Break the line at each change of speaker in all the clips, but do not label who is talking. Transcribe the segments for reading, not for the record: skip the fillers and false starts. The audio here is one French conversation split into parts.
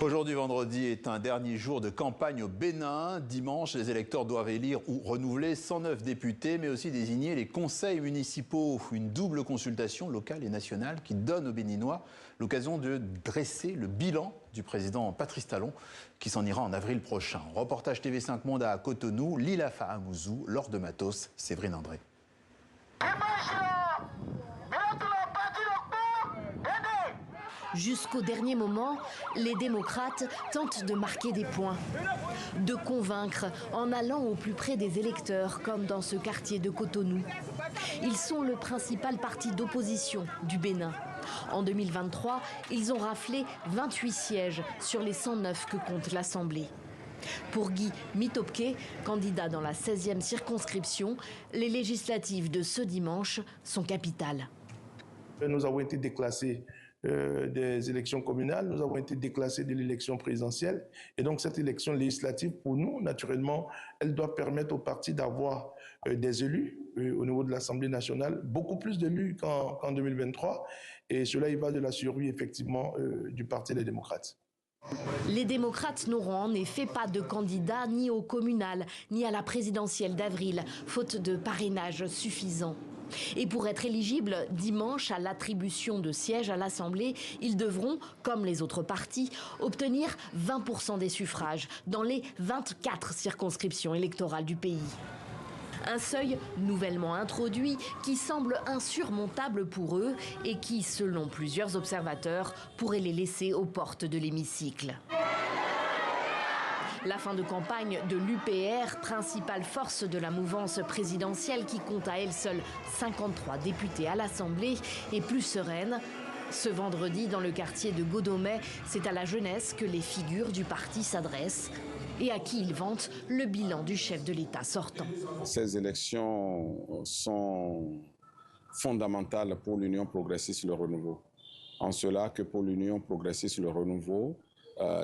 Aujourd'hui, vendredi, est un dernier jour de campagne au Bénin. Dimanche, les électeurs doivent élire ou renouveler 109 députés, mais aussi désigner les conseils municipaux. Une double consultation locale et nationale qui donne aux Béninois l'occasion de dresser le bilan du président Patrice Talon, qui s'en ira en avril prochain. Reportage TV5 Monde à Cotonou, Lila Fahamuzou, Laure de Matos, Séverine André.
Jusqu'au dernier moment, les démocrates tentent de marquer des points, de convaincre en allant au plus près des électeurs, comme dans ce quartier de Cotonou. Ils sont le principal parti d'opposition du Bénin. En 2023, ils ont raflé 28 sièges sur les 109 que compte l'Assemblée. Pour Guy Mitopke, candidat dans la 16e circonscription, les législatives de ce dimanche sont capitales.
Nous avons été déclassés des élections communales, nous avons été déclassés de l'élection présidentielle. Et donc cette élection législative, pour nous, naturellement, elle doit permettre aux partis d'avoir des élus au niveau de l'Assemblée nationale, beaucoup plus d'élus qu'en 2023. Et cela y va de la survie, effectivement, du Parti des démocrates.
Les démocrates n'auront en effet pas de candidat ni au communal, ni à la présidentielle d'avril, faute de parrainage suffisant. Et pour être éligibles dimanche à l'attribution de sièges à l'Assemblée, ils devront, comme les autres partis, obtenir 20% des suffrages dans les 24 circonscriptions électorales du pays. Un seuil nouvellement introduit qui semble insurmontable pour eux et qui, selon plusieurs observateurs, pourrait les laisser aux portes de l'hémicycle. La fin de campagne de l'UPR, principale force de la mouvance présidentielle qui compte à elle seule 53 députés à l'Assemblée, est plus sereine. Ce vendredi, dans le quartier de Godomé, c'est à la jeunesse que les figures du parti s'adressent et à qui ils vantent le bilan du chef de l'État sortant.
Ces élections sont fondamentales pour l'Union progressiste Le Renouveau. En cela que pour l'Union progressiste Le Renouveau,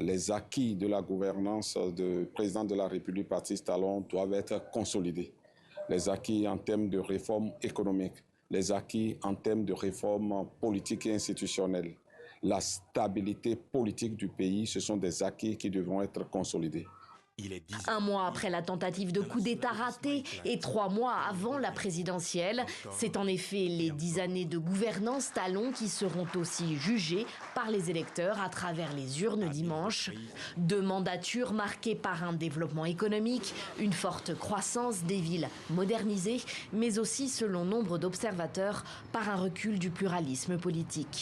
les acquis de la gouvernance du président de la République, Patrice Talon, doivent être consolidés. Les acquis en termes de réformes économiques, les acquis en termes de réformes politiques et institutionnelles, la stabilité politique du pays, ce sont des acquis qui devront être consolidés.
Un mois après la tentative de coup d'État ratée et 3 mois avant la présidentielle, c'est en effet les 10 années de gouvernance Talon qui seront aussi jugées par les électeurs à travers les urnes dimanche. 2 mandatures marquées par un développement économique, une forte croissance des villes modernisées, mais aussi, selon nombre d'observateurs, par un recul du pluralisme politique.